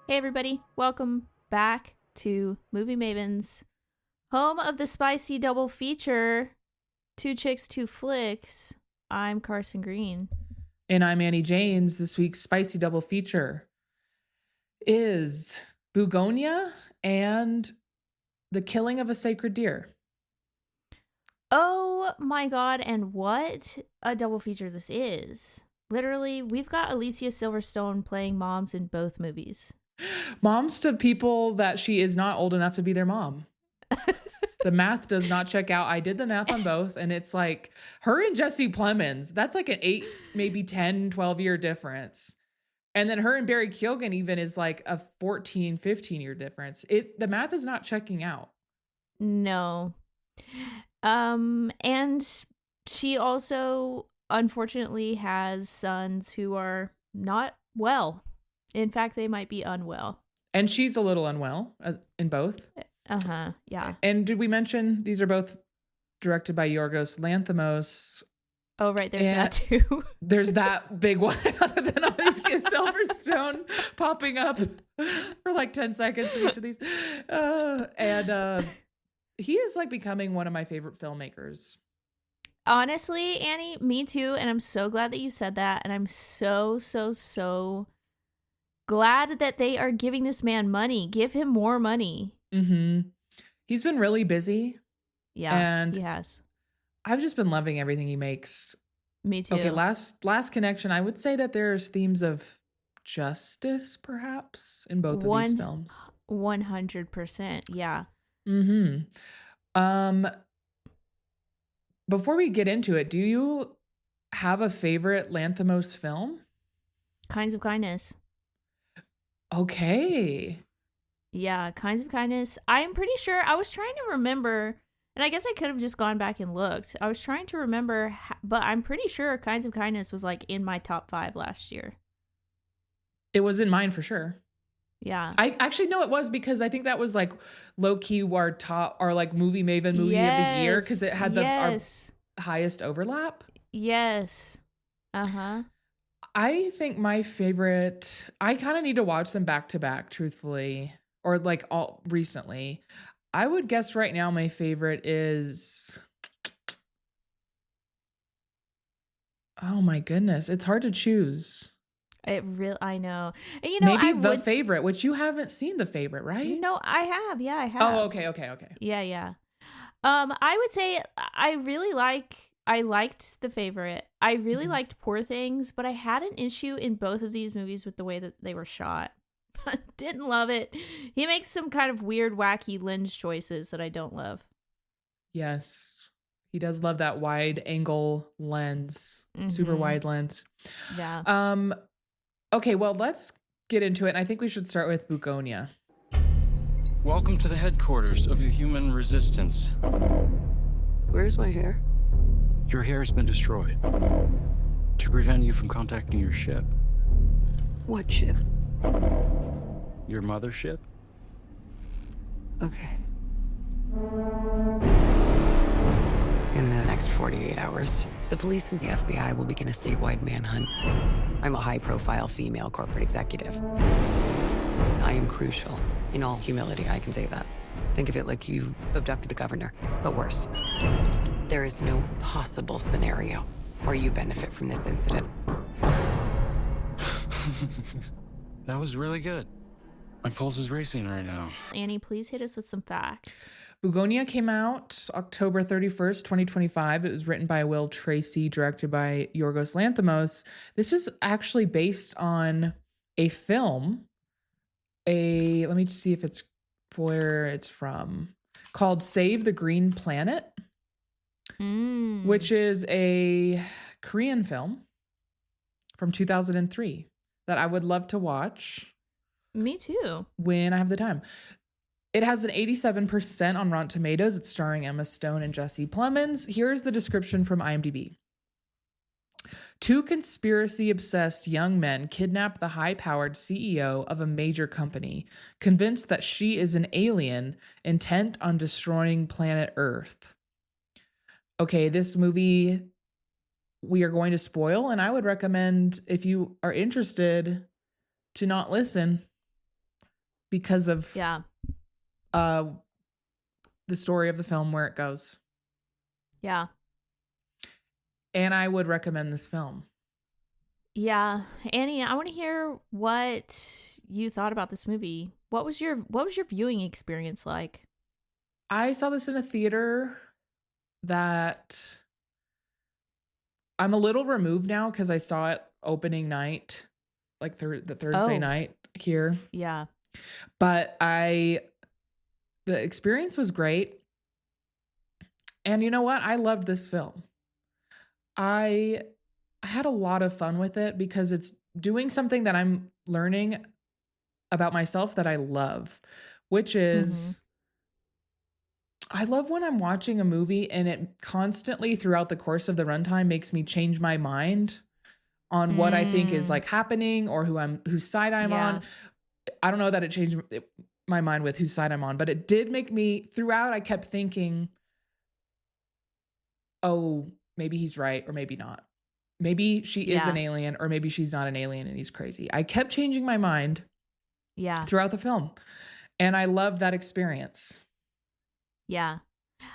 Hey everybody, welcome back to Movie Mavens, home of the spicy double feature, Two Chicks, Two Flicks. I'm Carson Green. And I'm Annie Janes. This week's spicy double feature is Bugonia and The Killing of a Sacred Deer. Oh my god, and what a double feature this is. Literally, we've got Alicia Silverstone playing moms in both movies. Moms to people that she is not old enough to be their mom. The math does not check out. I did the math on both, and it's like her and Jesse Plemons, that's like an 8, maybe 10, 12-year difference. And then her and Barry Keoghan even is like a 14, 15-year difference. The math is not checking out. No. And she also unfortunately has sons who are not well. In fact, they might be unwell. And she's a little unwell in both. Yeah. And did we mention these are both directed by Yorgos Lanthimos? Oh, right. There's that too. There's that big one other than Alicia Silverstone popping up for like 10 seconds in each of these. He is like becoming one of my favorite filmmakers. Honestly, Annie, me too. And I'm so glad that you said that. And I'm so glad that they are giving this man money. Give him more money. Mm-hmm. He's been really busy. Yeah, and he has. I've just been loving everything he makes. Me too. Okay, last connection. I would say that there's themes of justice, perhaps, in both of these films. 100%. Yeah. Mm-hmm. Before we get into it, do you have a favorite Lanthimos film? Kinds of Kindness. Okay. Yeah, Kinds of Kindness. I'm pretty sure I was trying to remember, and I guess I could have just gone back and looked. I was trying to remember, but I'm pretty sure Kinds of Kindness was like in my top 5 last year. It was in mine for sure. Yeah. I actually know it was because I think that was like low key our like movie maven movie of the year because it had our highest overlap. Yes. Uh-huh. I think my favorite, I kind of need to watch them back to back, truthfully, or like all recently. I would guess right now my favorite is, oh my goodness, it's hard to choose. I know. And maybe The Favorite, which you haven't seen The Favorite, right? No, I have. Yeah, I have. Oh, okay. Yeah. I would say I liked The Favorite. I really liked Poor Things, but I had an issue in both of these movies with the way that they were shot. Didn't love it. He makes some kind of weird, wacky lens choices that I don't love. Yes. He does love that wide angle lens, super wide lens. Yeah. Okay, well, let's get into it. And I think we should start with Bugonia. Welcome to the headquarters of the human resistance. Where's my hair? Your hair has been destroyed to prevent you from contacting your ship. What ship? Your mothership? Okay. In the next 48 hours, the police and the FBI will begin a statewide manhunt. I'm a high-profile female corporate executive. I am crucial. In all humility, I can say that. Think of it like you abducted the governor, but worse. There is no possible scenario where you benefit from this incident. That was really good. My pulse is racing right now. Annie, please hit us with some facts. Bugonia came out October 31st, 2025. It was written by Will Tracy, directed by Yorgos Lanthimos. This is actually based on a film, let me just see if it's where it's from, called Save the Green Planet, which is a Korean film from 2003 that I would love to watch. Me too. When I have the time. It has an 87% on Rotten Tomatoes. It's starring Emma Stone and Jesse Plemons. Here's the description from IMDb. 2 conspiracy-obsessed young men kidnap the high-powered CEO of a major company, convinced that she is an alien intent on destroying planet Earth. Okay, this movie we are going to spoil, and I would recommend, if you are interested, to not listen. because of Yeah. the story of the film, where it goes. Yeah. And I would recommend this film. Yeah. Annie, I want to hear what you thought about this movie. What was your viewing experience like? I saw this in a theater that I'm a little removed now because I saw it opening night, like the Thursday night here. Yeah. But the experience was great. And you know what? I loved this film. I had a lot of fun with it because it's doing something that I'm learning about myself that I love, which is I love when I'm watching a movie and it constantly throughout the course of the runtime makes me change my mind on what I think is like happening or whose side I'm on. I don't know that it changed my mind with whose side I'm on, but it did make me throughout. I kept thinking, oh, maybe he's right or maybe not. Maybe she is an alien or maybe she's not an alien and he's crazy. I kept changing my mind throughout the film. And I loved that experience. Yeah.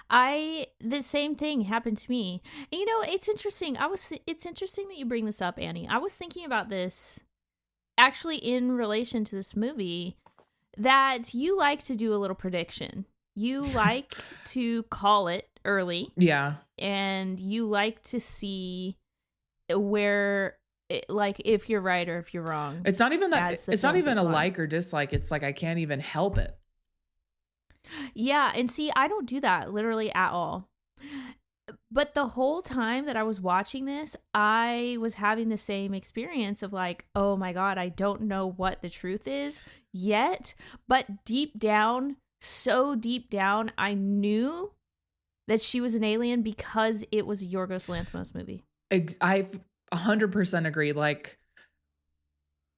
The same thing happened to me. And, you know, it's interesting. It's interesting that you bring this up, Annie. I was thinking about this actually in relation to this movie, that you like to do a little prediction. You like to call it early. Yeah. And you like to see where like if you're right or if you're wrong. It's not even that it's not even a like or dislike. It's like I can't even help it. Yeah, and see, I don't do that literally at all. But the whole time that I was watching this, I was having the same experience of like, oh my God, I don't know what the truth is yet. But deep down, so deep down, I knew that she was an alien because it was a Yorgos Lanthimos movie. I 100% agree. Like,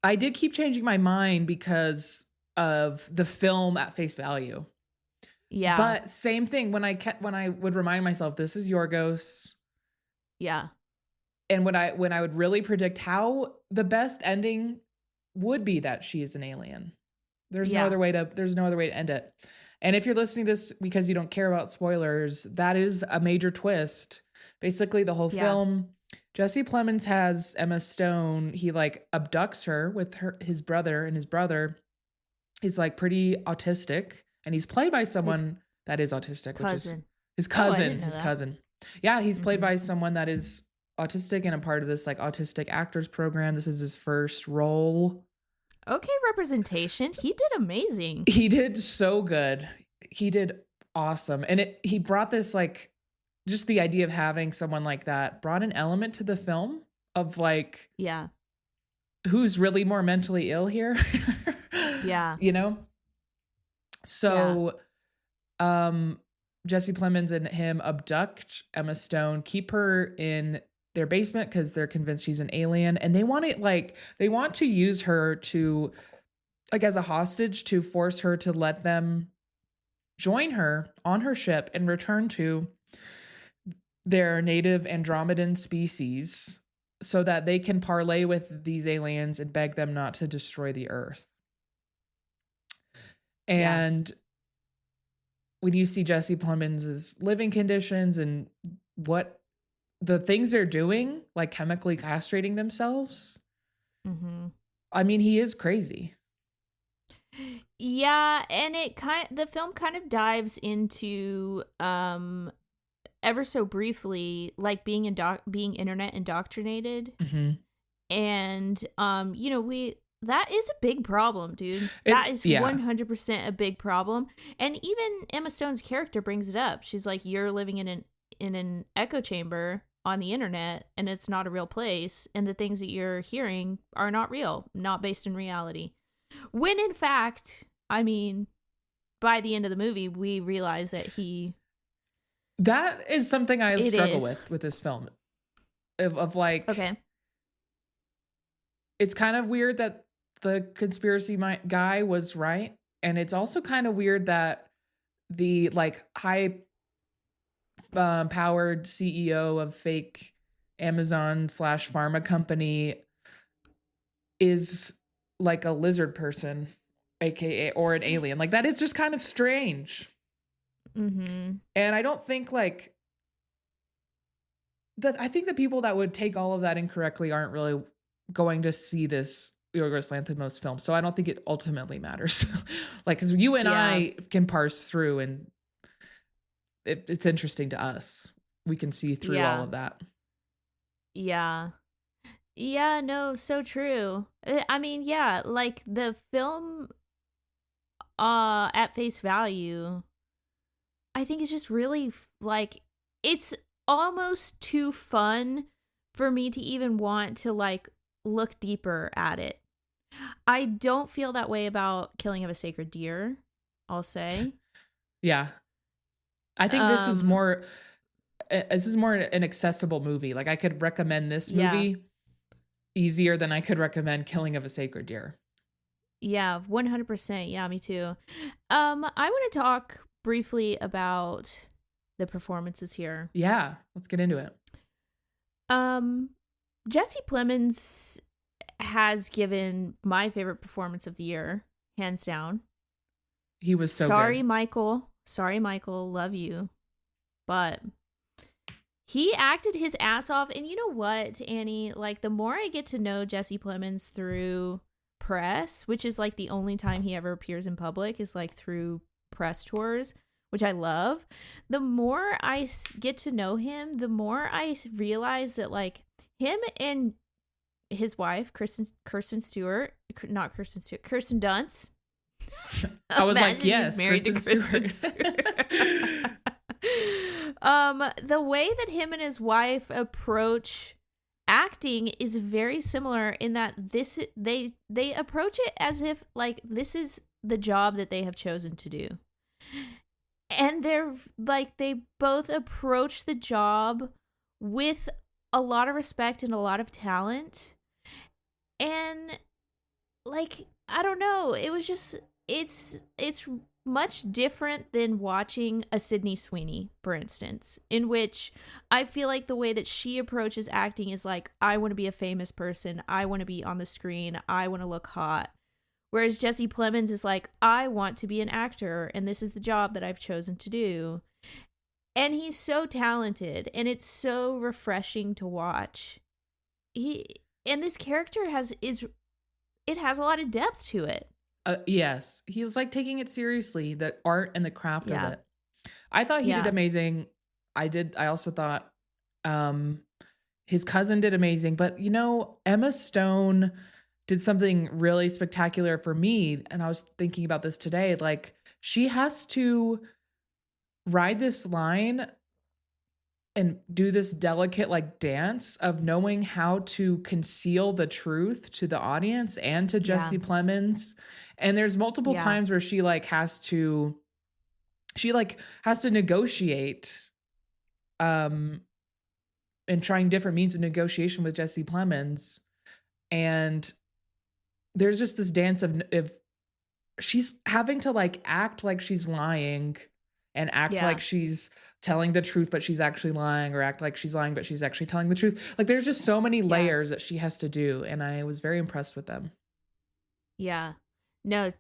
I did keep changing my mind because of the film at face value. Yeah. But same thing when I would remind myself this is Yorgos. Yeah. And when I would really predict how the best ending would be that she is an alien. There's no other way to end it. And if you're listening to this because you don't care about spoilers, that is a major twist. Basically the whole film, Jesse Plemons has Emma Stone, he like abducts her with his brother, and his brother is like pretty autistic. And he's played by someone that is autistic, which is his cousin. Yeah, he's played by someone that is autistic and a part of this like autistic actors program. This is his first role. Okay, representation. He did amazing. He did so good. He did awesome. And he brought this like just the idea of having someone like that brought an element to the film of like who's really more mentally ill here. You know? So, Jesse Plemons and him abduct Emma Stone, keep her in their basement because they're convinced she's an alien, and they want to use her to, like, as a hostage to force her to let them join her on her ship and return to their native Andromedan species so that they can parlay with these aliens and beg them not to destroy the Earth. And when you see Jesse Plemons' living conditions and what the things they're doing, like chemically castrating themselves, I mean, he is crazy. Yeah, and the film kind of dives into ever so briefly, like being internet indoctrinated, and you know that is a big problem, dude. That is 100% a big problem. And even Emma Stone's character brings it up. She's like, you're living in an echo chamber on the internet, and it's not a real place, and the things that you're hearing are not real, not based in reality. When in fact, I mean, by the end of the movie, we realize that that is something I struggle with this film. Of like, okay, it's kind of weird that the conspiracy guy was right. And it's also kind of weird that the like high powered CEO of fake Amazon / pharma company is like a lizard person. aka or an alien. Like that is just kind of strange. Mm-hmm. And I don't think like that. I think the people that would take all of that incorrectly aren't really going to see this Yorgos Lanthimos film. So I don't think it ultimately matters. Like, because you and I can parse through, and it's interesting to us. We can see through all of that. Yeah. Yeah, no, so true. I mean, yeah, like the film at face value, I think is just really like it's almost too fun for me to even want to like look deeper at it. I don't feel that way about Killing of a Sacred Deer, I'll say. Yeah. I think this is more an accessible movie. Like I could recommend this movie easier than I could recommend Killing of a Sacred Deer. Yeah, 100%. Yeah, me too. I want to talk briefly about the performances here. Yeah, let's get into it. Jesse Plemons has given my favorite performance of the year, hands down. He was so Sorry, good. Michael. Sorry, Michael. Love you. But he acted his ass off. And you know what, Annie? Like, the more I get to know Jesse Plemons through press, which is like the only time he ever appears in public is like through press tours, which I love. The more I get to know him, the more I realize that like him and his wife, Kirsten Dunst. I was like, yes, married Kristen to Kristen Stewart. The way that him and his wife approach acting is very similar in that they approach it as if like this is the job that they have chosen to do. And they're like they both approach the job with a lot of respect and a lot of talent. And like I don't know, it was just it's much different than watching a Sydney Sweeney, for instance, in which I feel like the way that she approaches acting is like, I want to be a famous person, I want to be on the screen, I want to look hot. Whereas Jesse Plemons is like, I want to be an actor, and this is the job that I've chosen to do. And he's so talented, and it's so refreshing to watch. And this character has a lot of depth to it. Yes, he's like taking it seriously, the art and the craft of it. I thought he did amazing. I also thought his cousin did amazing, but you know, Emma Stone did something really spectacular for me, and I was thinking about this today. Like, she has to ride this line and do this delicate like dance of knowing how to conceal the truth to the audience and to Jesse Plemons. And there's multiple times where she has to negotiate and trying different means of negotiation with Jesse Plemons. And there's just this dance of she's having to like act like she's lying and act like she's telling the truth, but she's actually lying, or act like she's lying, but she's actually telling the truth. Like there's just so many layers that she has to do. And I was very impressed with them. Yeah. No,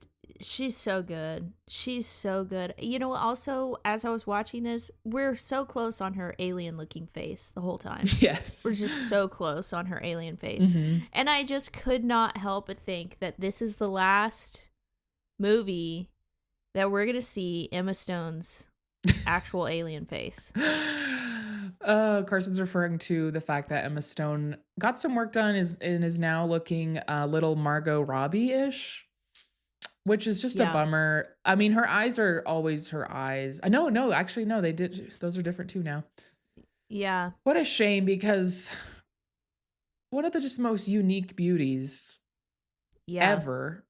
she's so good. She's so good. You know, also, as I was watching this, we're so close on her alien looking face the whole time. Yes. We're just so close on her alien face. Mm-hmm. And I just could not help but think that this is the last movie that we're going to see Emma Stone's actual alien face. Carson's referring to the fact that Emma Stone got some work done and is now looking a little Margot Robbie-ish, which is just a bummer. I mean, her eyes are always her eyes. Actually, no, they did. Those are different too now. Yeah. What a shame, because one of the just most unique beauties ever.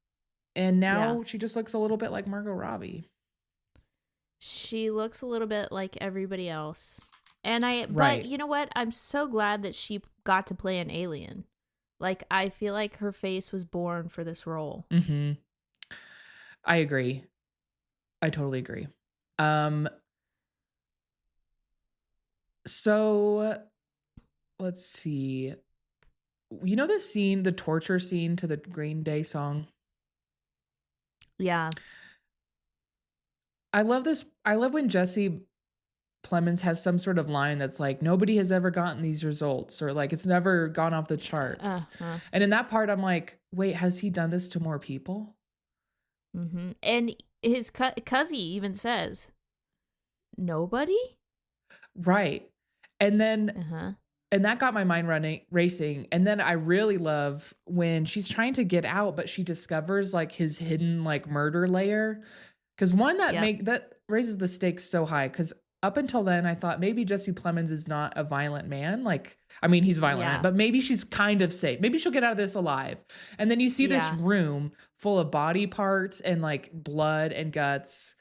And now she just looks a little bit like Margot Robbie. She looks a little bit like everybody else. But you know what? I'm so glad that she got to play an alien. Like, I feel like her face was born for this role. Mm-hmm. I agree. I totally agree. So let's see. You know the scene, the torture scene to the Green Day song? Yeah. I love this. I love when Jesse Plemons has some sort of line that's like, nobody has ever gotten these results, or like it's never gone off the charts. Uh-huh. And in that part, I'm like, wait, has he done this to more people? Mm-hmm. And his Cuzzy even says, nobody? Right. And then, Uh-huh. and that got my mind racing. And then I really love when she's trying to get out, but she discovers like his hidden like murder layer. Cause one that raises the stakes so high. Cause up until then, I thought maybe Jesse Plemons is not a violent man. Like, I mean, he's violent, Yeah. but maybe she's kind of safe. Maybe she'll get out of this alive. And then you see this room full of body parts and like blood and guts.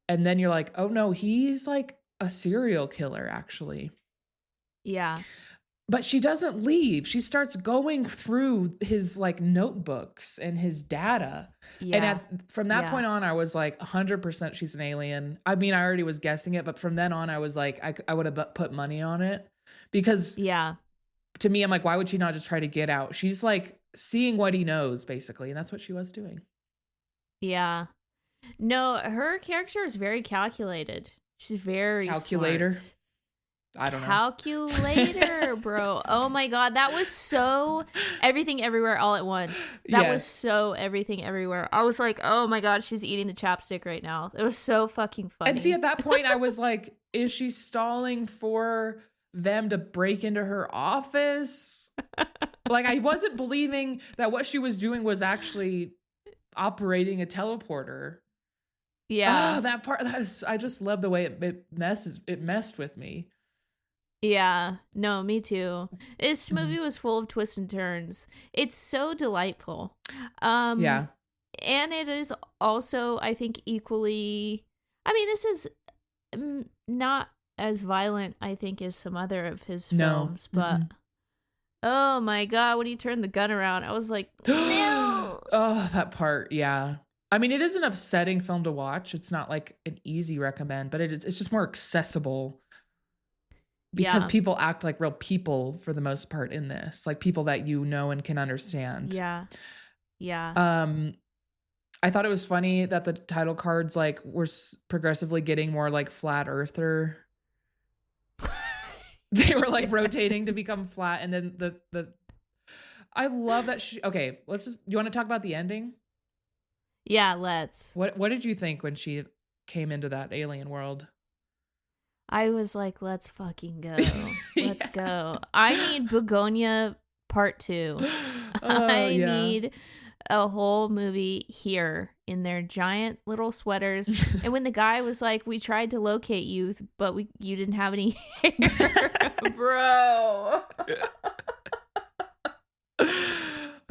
And then you're like, oh no, he's like a serial killer, actually. Yeah. But she doesn't leave. She starts going through his like notebooks and his data. Yeah. And from that point on, I was like 100% she's an alien. I mean, I already was guessing it, but from then on, I was like, I would have put money on it, because to me, I'm like, why would she not just try to get out? She's like seeing what he knows, basically. And that's what she was doing. Yeah. No, her character is very calculated. She's very Calculator. smart. I don't know. Calculator, bro. Oh my God. That was so Everything Everywhere All at Once. That was so Everything Everywhere. I was like, oh my God, she's eating the chapstick right now. It was so fucking funny. And see, at that point, I was like, is she stalling for them to break into her office? Like, I wasn't believing that what she was doing was actually operating a teleporter. Yeah. Oh, that part, I just love the way it messed with me. Yeah, no, me too. This movie was full of twists and turns. It's so delightful. Yeah. And it is also, I think, equally, I mean, this is not as violent, I think, as some other of his films, but oh my God, when he turned the gun around, I was like, no. Oh, that part, yeah. I mean, it is an upsetting film to watch. It's not like an easy recommend, but it's just more accessible. Because people act like real people for the most part in this, like people that you know and can understand. Yeah. I thought it was funny that the title cards like were progressively getting more like flat earther. They were like rotating to become flat, and then the. I love that. Okay, you want to talk about the ending? Yeah, let's. What did you think when she came into that alien world? I was like, let's fucking go. Let's go. I need Bugonia Part 2. I need a whole movie here in their giant little sweaters. And when the guy was like, we tried to locate you, but you didn't have any hair. Bro.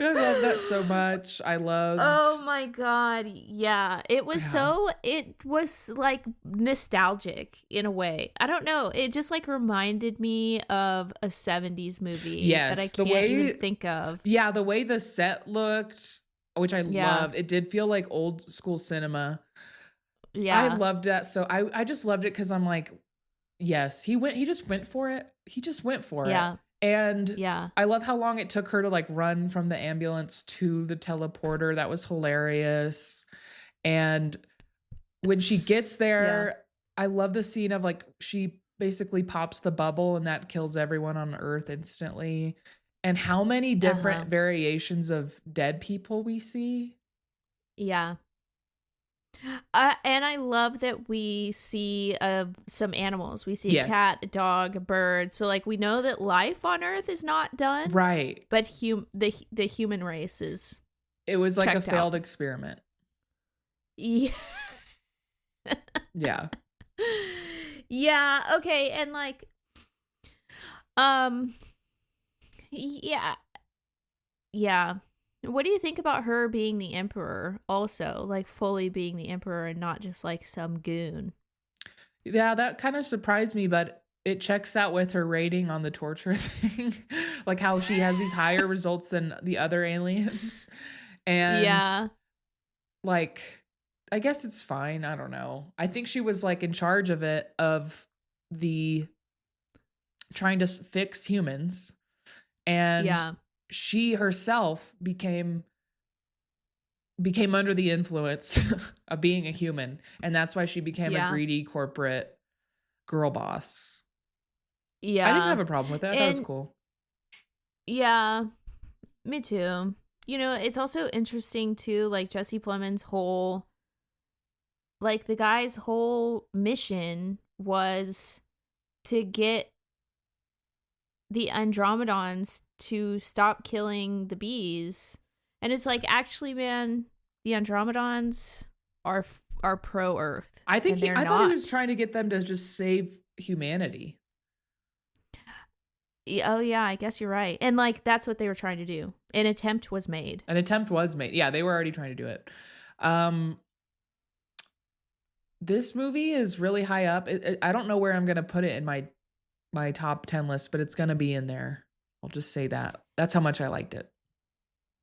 I love that so much. I love. Oh my God. Yeah. It was it was like nostalgic in a way. I don't know. It just like reminded me of a 70s movie that I can't even think of. Yeah. The way the set looked, which I loved, it did feel like old school cinema. Yeah. I loved that. So I just loved it because I'm like, yes, he just went for it. He just went for it. And I love how long it took her to like run from the ambulance to the teleporter. That was hilarious. And when she gets there, I love the scene of like, she basically pops the bubble and that kills everyone on Earth instantly. And how many different variations of dead people we see. Yeah. And I love that we see some animals. We see a cat, a dog, a bird. So like we know that life on Earth is not done, right? But the human race is. It was like a failed experiment. Yeah. Yeah. Yeah. Okay. And like, yeah. What do you think about her being the emperor also, like fully being the emperor and not just like some goon? Yeah, that kind of surprised me, but it checks out with her rating on the torture thing, like how she has these higher results than the other aliens. And like, I guess it's fine. I don't know. I think she was like in charge of it, of the trying to fix humans. And she herself became became under the influence of being a human, and that's why she became a Yeah. greedy corporate girl boss. Yeah. I didn't have a problem with that. That was And- cool. Yeah, me too. You know, it's also interesting too, like Jesse Plemons' whole, like the guy's whole mission was to get the Andromedons to stop killing the bees. And it's like, actually, man, the Andromedons are pro-Earth. I think and I they're thought he not. was trying to get them to just save humanity. Oh yeah, I guess you're right. And like that's what they were trying to do. An attempt was made. An attempt was made. Yeah, they were already trying to do it. This movie is really high up. I don't know where I'm going to put it in my top 10 list, but it's going to be in there. I'll just say that. That's how much I liked it.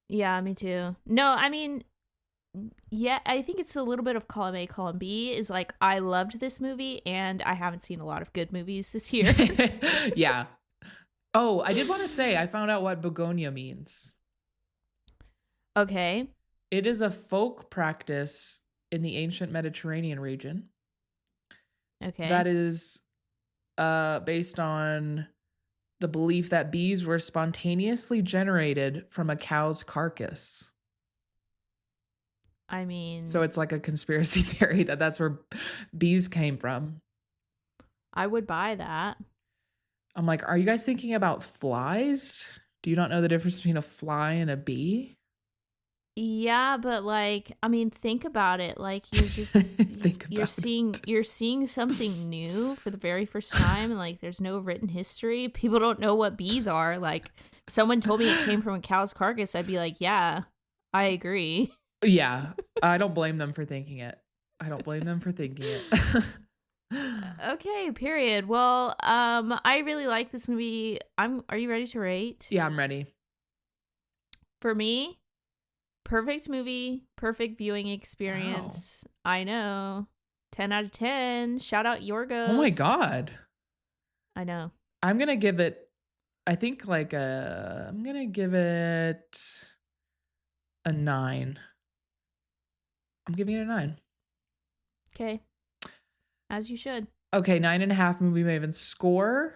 Yeah, me too. No, I mean, yeah, I think it's a little bit of column A, column B. Is like I loved this movie, and I haven't seen a lot of good movies this year. Yeah. Oh, I did want to say I found out what Bugonia means. Okay. It is a folk practice in the ancient Mediterranean region. Okay. That is based on the belief that bees were spontaneously generated from a cow's carcass. I mean, So it's like a conspiracy theory that that's where bees came from. I would buy that. I'm like, are you guys thinking about flies? Do you not know the difference between a fly and a bee? Yeah, but like, I mean, think about it. Like, you're just you're seeing something new for the very first time, and like, there's no written history. People don't know what bees are. Like, if someone told me it came from a cow's carcass, I'd be like, yeah, I agree. Yeah, I don't blame them for thinking it. I don't blame them for thinking it. Okay, period. Well, I really like this movie. Are you ready to rate? Yeah, I'm ready. For me, perfect movie, perfect viewing experience. Wow. I know. 10 out of 10. Shout out Yorgos. Oh my God. I know. I'm going to give it, I think like I'm going to give it a 9. I'm giving it a 9. Okay. As you should. Okay, 9.5 Movie Maven score.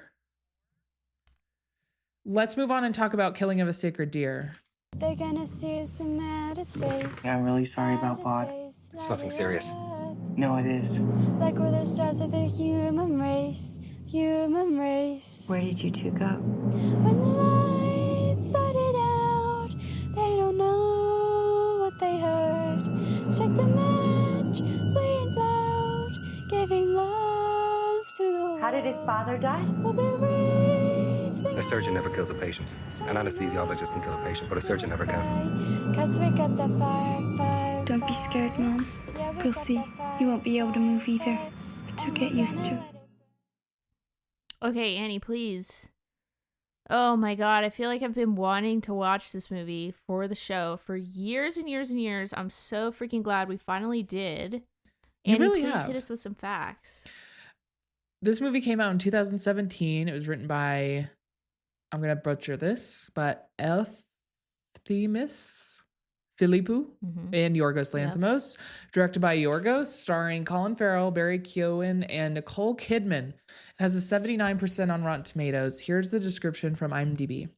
Let's move on and talk about Killing of a Sacred Deer. They're gonna see us from outer space. Yeah, I'm really sorry about Bod. It's nothing serious. No, it is. Like we're the stars of the human race. Human race. Where did you two go? When the lights started out, they don't know what they heard. Strike the match, play it loud, giving love to the world. How did his father die? We'll be raising A surgeon never kills a patient. An anesthesiologist can kill a patient, but a surgeon never can. 'Cause we got the fire. Don't be scared, Mom. Yeah, we You'll got see. the fire. You won't be able to move either. But you'll get used to it. Okay, Annie, please. Oh my God, I feel like I've been wanting to watch this movie for the show for years and years and years. I'm so freaking glad we finally did. You Annie, really please have. hit us with some facts. This movie came out in 2017. It was written by, I'm going to butcher this, but Lanthimos, Philippou, and Yorgos Lanthimos. Directed by Yorgos, starring Colin Farrell, Barry Keoghan, and Nicole Kidman. It has a 79% on Rotten Tomatoes. Here's the description from IMDb.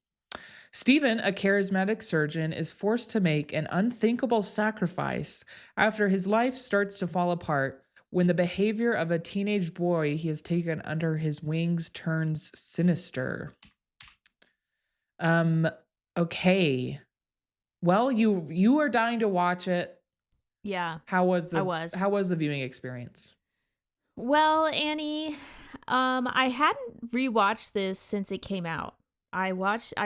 Stephen, a charismatic surgeon, is forced to make an unthinkable sacrifice after his life starts to fall apart when the behavior of a teenage boy he has taken under his wings turns sinister. Okay. Well, you are dying to watch it. Yeah. How was the was. How was the viewing experience? Well, Annie, I hadn't rewatched this since it came out. I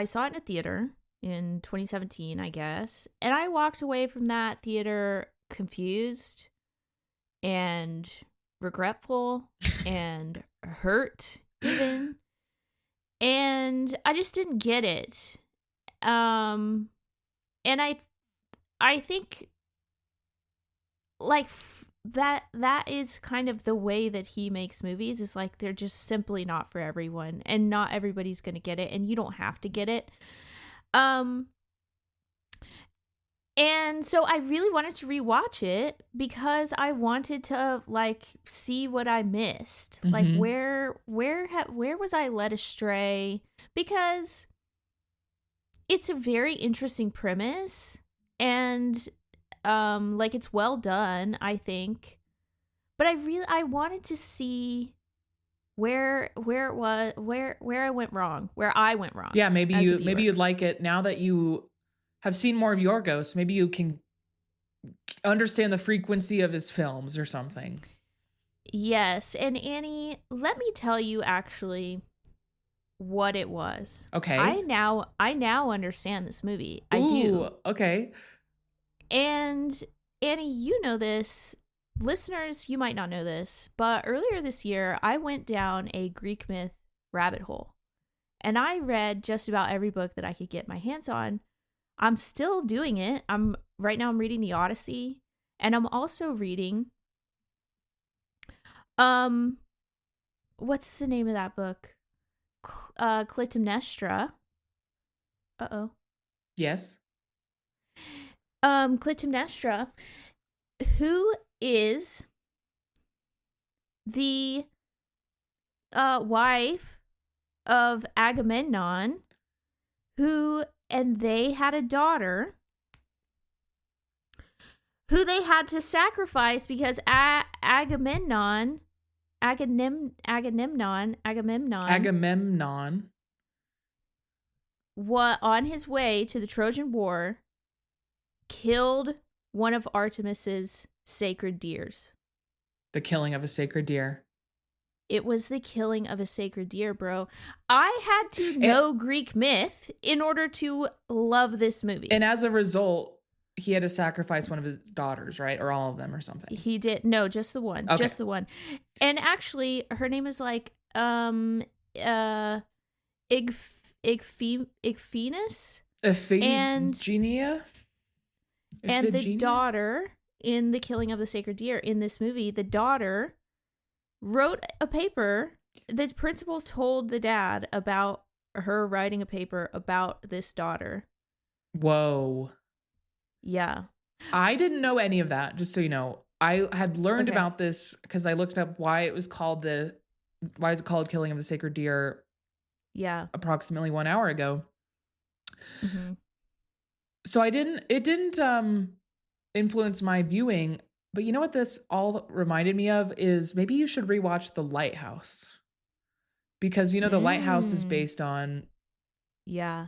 saw it in a theater in 2017, I guess. And I walked away from that theater confused and regretful and hurt even. And I just didn't get it. And I think like that is kind of the way that he makes movies, is like they're just simply not for everyone, and not everybody's going to get it, and you don't have to get it. And so I really wanted to rewatch it because I wanted to like see what I missed. Like Mhm. where was I led astray? Because it's a very interesting premise and like it's well done, I think. But I wanted to see where I went wrong, Yeah, as a viewer. maybe you'd like it now that you have seen more of Yorgos. Maybe you can understand the frequency of his films or something. Yes, and Annie, let me tell you actually what it was. Okay. I now understand this movie. I Ooh, do. okay. And Annie, you know this. Listeners, you might not know this, but earlier this year I went down a Greek myth rabbit hole. And I read just about every book that I could get my hands on. I'm still doing it. Right now I'm reading the Odyssey, and I'm also reading what's the name of that book? Clytemnestra. Uh-oh. Yes. Clytemnestra, who is the wife of Agamemnon, and they had a daughter who they had to sacrifice because Agamemnon on his way to the Trojan War killed one of Artemis's sacred deers. The killing of a sacred deer. It was the killing of a sacred deer, bro. I had to know Greek myth in order to love this movie. And as a result, he had to sacrifice one of his daughters, right? Or all of them or something. He did. No, just the one. Okay. Just the one. And actually, her name is like Igphinus? Iphigenia? And the daughter in The Killing of the Sacred Deer, in this movie, the daughter wrote a paper. The principal told the dad about her writing a paper about this daughter. Whoa. Yeah. I didn't know any of that, just so you know. I had learned about this because I looked up why is it called Killing of the Sacred Deer? Yeah. Approximately 1 hour ago. Mm-hmm. So it didn't influence my viewing, but you know what this all reminded me of is maybe you should rewatch The Lighthouse. Because The Lighthouse is based on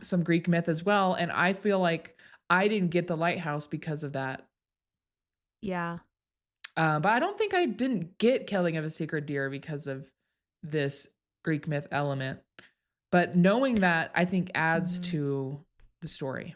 some Greek myth as well, and I feel like I didn't get The Lighthouse because of that. Yeah. But I don't think I didn't get Killing of a Sacred Deer because of this Greek myth element. But knowing that, I think adds to the story.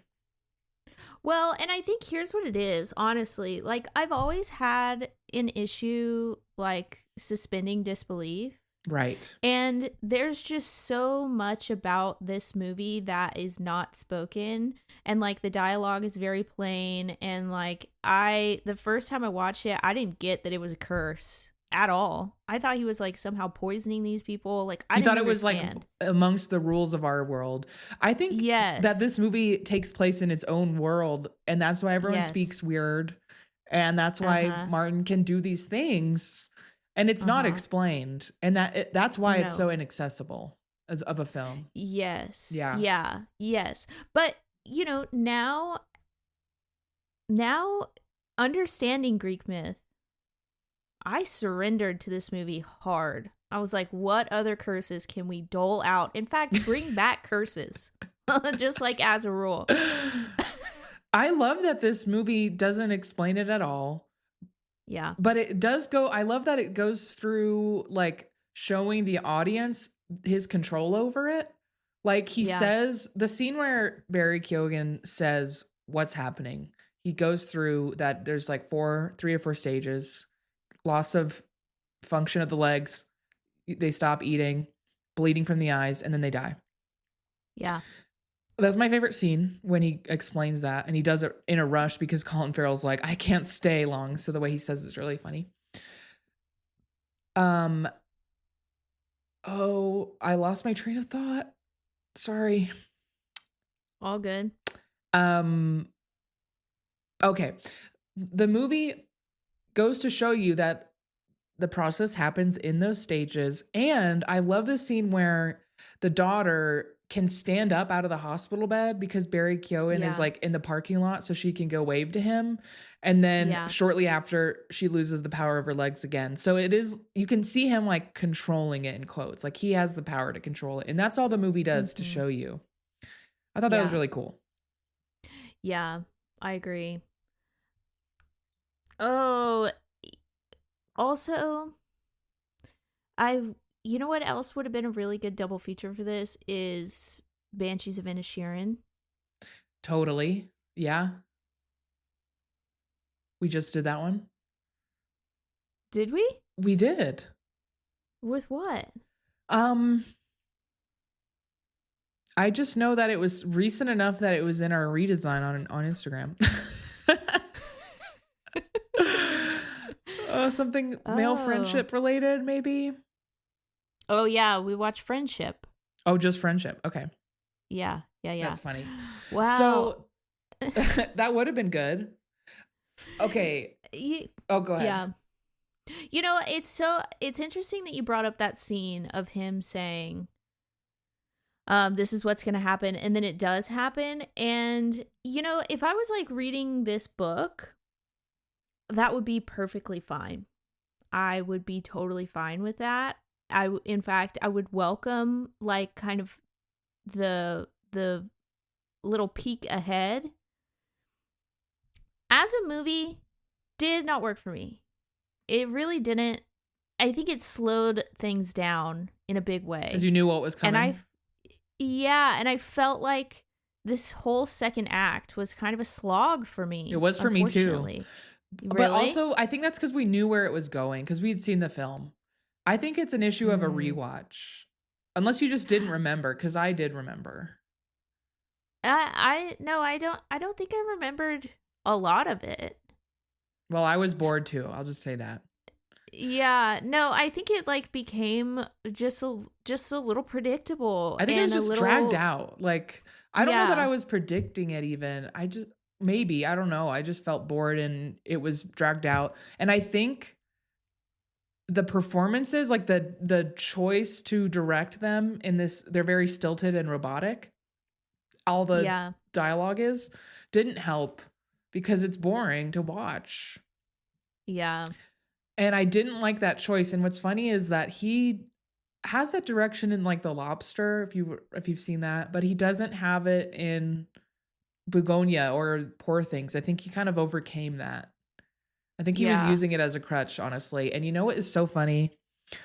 Well, and I think here's what it is, honestly. Like, I've always had an issue, like, suspending disbelief. Right. And there's just so much about this movie that is not spoken. And, like, the dialogue is very plain. And, like, the first time I watched it, I didn't get that it was a curse at all. I thought he was, like, somehow poisoning these people. Like, I didn't understand. Was, like, amongst the rules of our world. I think that this movie takes place in its own world. And that's why everyone speaks weird. And that's why Martin can do these things. And it's not explained. And that's why it's so inaccessible of a film. Yes. Yeah. Yeah. Yes. But, now understanding Greek myth, I surrendered to this movie hard. I was like, what other curses can we dole out? In fact, bring back curses. Just like as a rule. I love that this movie doesn't explain it at all. Yeah. But it does I love that it goes through like showing the audience his control over it. Like he says, the scene where Barry Keoghan says what's happening, he goes through that there's like 3 or 4 stages, loss of function of the legs, they stop eating, bleeding from the eyes, and then they die. Yeah. That's my favorite scene when he explains that, and he does it in a rush because Colin Farrell's like, I can't stay long. So the way he says it's really funny. Oh, I lost my train of thought. Sorry. All good. Okay. The movie goes to show you that the process happens in those stages. And I love the scene where the daughter can stand up out of the hospital bed because Barry Keoghan is like in the parking lot so she can go wave to him. And then shortly after, she loses the power of her legs again. So it is, you can see him like controlling it in quotes. Like he has the power to control it. And that's all the movie does to show you. I thought that was really cool. Yeah, I agree. Oh, also, you know what else would have been a really good double feature for this is Banshees of Inisherin. Totally. Yeah. We just did that one. Did we? We did. With what? I just know that it was recent enough that it was in our redesign on Instagram. Something male friendship related, maybe. Oh yeah, we watched Friendship. Oh, just Friendship. Okay. Yeah. That's funny. Wow. So that would have been good. Okay. Oh, go ahead. Yeah. You know, it's interesting that you brought up that scene of him saying, this is what's going to happen. And then it does happen. And, you know, if I was like reading this book, that would be perfectly fine. I would be totally fine with that. In fact, I would welcome like kind of the little peek ahead. As a movie, did not work for me. It really didn't. I think it slowed things down in a big way. Because you knew what was coming. And I felt like this whole second act was kind of a slog for me. It was for me too. Really? But also, I think that's because we knew where it was going, because we had seen the film. I think it's an issue of a rewatch. Unless you just didn't remember, because I did remember. I don't think I remembered a lot of it. Well, I was bored too. I'll just say that. Yeah, no, I think it like became just a little predictable. I think it was just dragged out. Like, I don't know that I was predicting it even. I don't know. I just felt bored and it was dragged out. And I think the performances, like the choice to direct them in this, they're very stilted and robotic. All the dialogue didn't help because it's boring to watch. Yeah. And I didn't like that choice. And what's funny is that he has that direction in like The Lobster, if you've seen that, but he doesn't have it in Bugonia or Poor Things. I think he kind of overcame that. I think he was using it as a crutch, honestly. And you know what is so funny?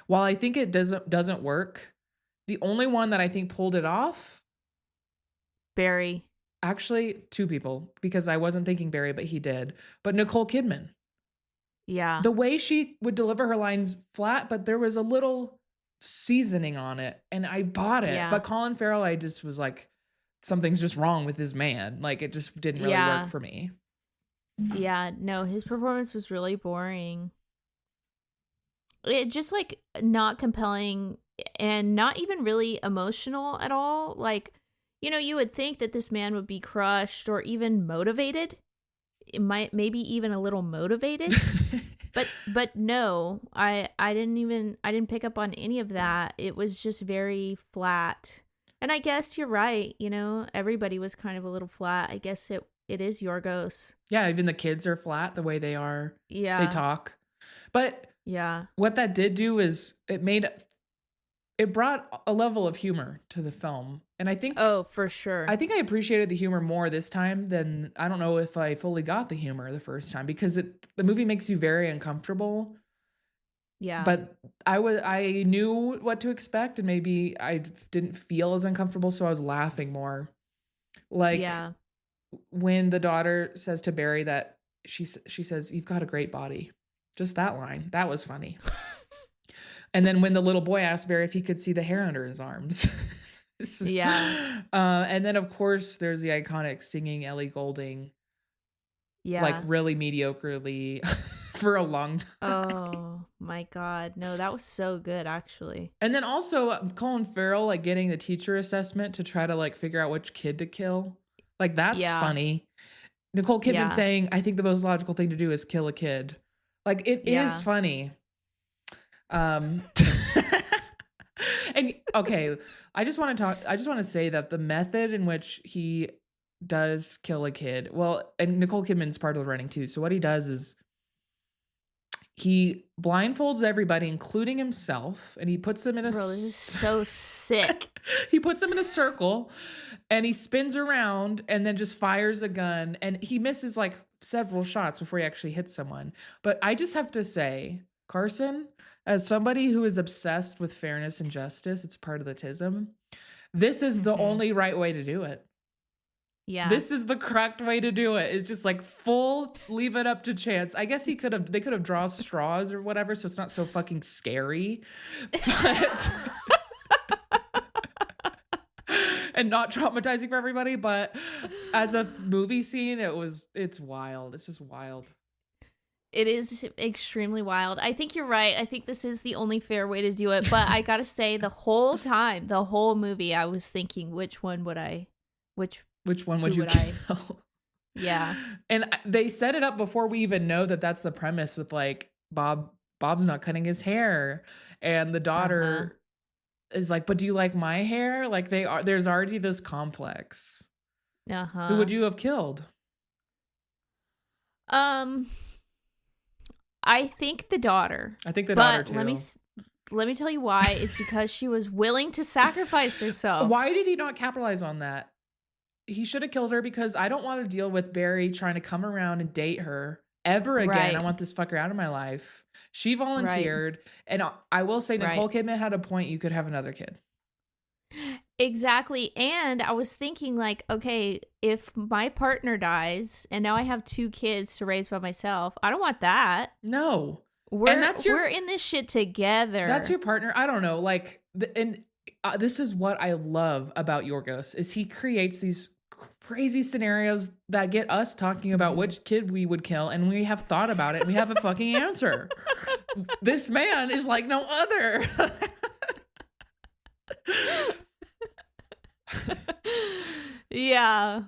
While I think it doesn't work, the only one that I think pulled it off, Barry. Actually, two people, because I wasn't thinking Barry, but he did. But Nicole Kidman. Yeah. The way she would deliver her lines flat, but there was a little seasoning on it, and I bought it. Yeah. But Colin Farrell, I just was like, something's just wrong with his man. Like, it just didn't really work for me. Yeah, no, his performance was really boring. It just like not compelling and not even really emotional at all. Like, you know, you would think that this man would be crushed or even motivated. It might maybe even a little motivated. but no, I didn't pick up on any of that. It was just very flat. And I guess you're right, you know, everybody was kind of a little flat. I guess it is Yorgos. Yeah, even the kids are flat the way they are. Yeah. They talk. But yeah, what that did do is it brought a level of humor to the film. And I think for sure. I think I appreciated the humor more this time than, I don't know if I fully got the humor the first time, because the movie makes you very uncomfortable. Yeah. But I knew what to expect, and maybe I didn't feel as uncomfortable, so I was laughing more. Like when the daughter says to Barry that she says, "You've got a great body." Just that line. That was funny. And then when the little boy asked Barry if he could see the hair under his arms. Yeah. And then of course there's the iconic singing Ellie Goulding. Yeah. Like really mediocrely for a long time. Oh my God. No, that was so good actually. And then also Colin Farrell like getting the teacher assessment to try to like figure out which kid to kill. Like that's funny. Nicole Kidman Yeah. saying, I think the most logical thing to do is kill a kid. Like, it is funny. And okay, I just want to say that the method in which he does kill a kid, well, and Nicole Kidman's part of the running too. So what he does is he blindfolds everybody, including himself, and he puts them in a Bro, this is so sick. he puts them in a circle and he spins around and then just fires a gun, and he misses like several shots before he actually hits someone. But I just have to say, Carson, as somebody who is obsessed with fairness and justice, it's part of the TISM. This is the only right way to do it. Yeah. This is the correct way to do it. It's just like full leave it up to chance. I guess they could have drawn straws or whatever, so it's not so fucking scary. But and not traumatizing for everybody, but as a movie scene, it's wild. It's just wild. It is extremely wild. I think you're right. I think this is the only fair way to do it. But I gotta say, the whole movie, I was thinking, which one would I kill? Yeah. And they set it up before we even know that that's the premise with like Bob's not cutting his hair, and the daughter is like, but do you like my hair? Like there's already this complex. Who would you have killed? I think the daughter. I think the daughter too. Let me tell you why. It's because she was willing to sacrifice herself. Why did he not capitalize on that? He should have killed her, because I don't want to deal with Barry trying to come around and date her ever again. Right. I want this fucker out of my life. She volunteered. Right. And I will say Nicole Kidman had a point. You could have another kid. Exactly. And I was thinking like, okay, if my partner dies and now I have 2 kids to raise by myself, I don't want that. No. We're in this shit together. That's your partner. I don't know. Like, this is what I love about Yorgos, is he creates these crazy scenarios that get us talking about which kid we would kill, and we have thought about it and we have a fucking answer. This man is like no other. Yeah.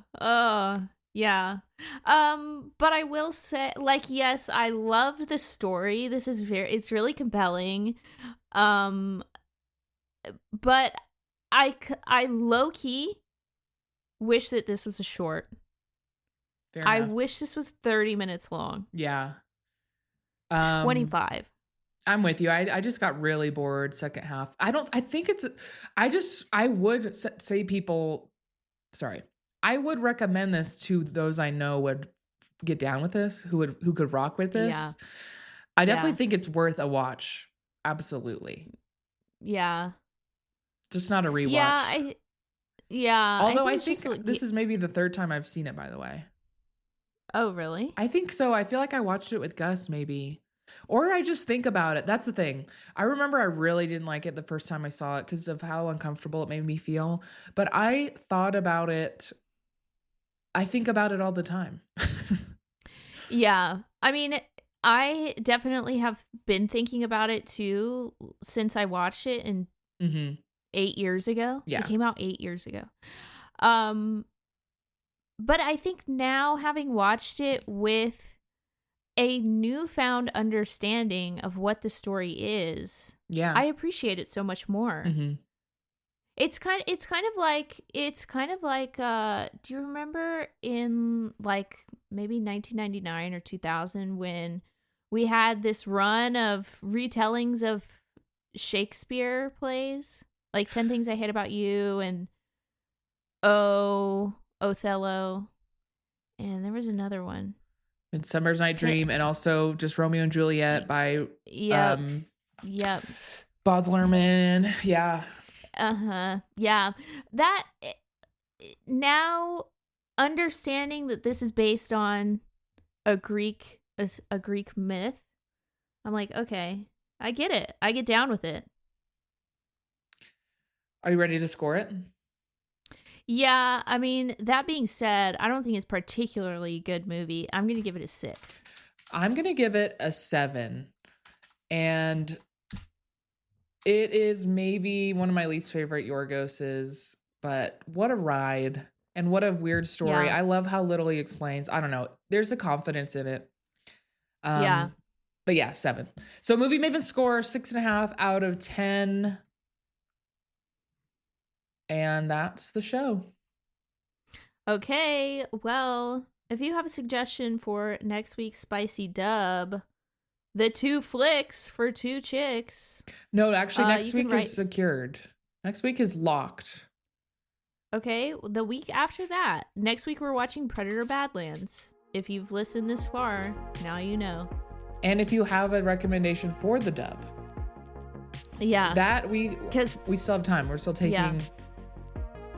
Yeah. But I will say, like, yes, I loved the story. It's really compelling. But I low-key wish that this was a short. Fair enough. I wish this was 30 minutes long. Yeah. 25. I'm with you. I just got really bored second half. I would say I would recommend this to those I know would get down with this, who could rock with this. Yeah. I definitely think it's worth a watch. Absolutely. Yeah. Just not a rewatch. Yeah. Although I think this is maybe the 3rd time I've seen it, by the way. Oh, really? I think so. I feel like I watched it with Gus, maybe. Or I just think about it. That's the thing. I remember I really didn't like it the first time I saw it because of how uncomfortable it made me feel. But I thought about it. I think about it all the time. Yeah. I mean, I definitely have been thinking about it too since I watched it 8 years ago. Yeah. It came out 8 years ago. But I think now, having watched it with a newfound understanding of what the story is, yeah, I appreciate it so much more. Mm-hmm. It's kind of like do you remember in like maybe 1999 or 2000 when we had this run of retellings of Shakespeare plays, like 10 Things I Hate About You and Othello, and there was another one, Midsummer's Night Dream, and also just Romeo and Juliet by Baz Luhrmann. Yeah. Yeah. That, now understanding that this is based on a Greek myth, I'm like, okay, I get it. I get down with it. Are you ready to score it? Yeah, I mean, that being said, I don't think it's particularly a good movie. I'm going to give it a 6. I'm going to give it a 7. And it is maybe one of my least favorite Yorgoses, but what a ride. And what a weird story. Yeah. I love how little he explains. I don't know. There's a confidence in it. Yeah. But yeah, 7. So Movie Maven score 6.5 out of 10. And that's the show. Okay, well, if you have a suggestion for next week's spicy dub, the 2 flicks for 2 chicks. No, actually, next you can week is secured. Next week is locked. Okay, the week after that. Next week we're watching Predator Badlands. If you've listened this far, now you know. And if you have a recommendation for the dub. Yeah. That we still have time. We're still taking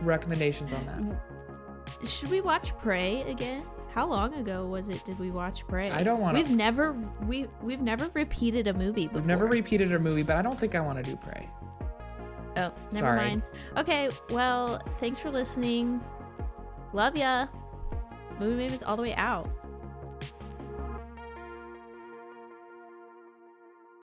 recommendations on that. Should we watch Prey again? How long ago was it did we watch Prey? I don't want to. We've never repeated a movie before. We've never repeated a movie, but I don't think I want to do Prey. Oh, never mind. Okay, well, thanks for listening. Love ya. Movie Mavens all the way out.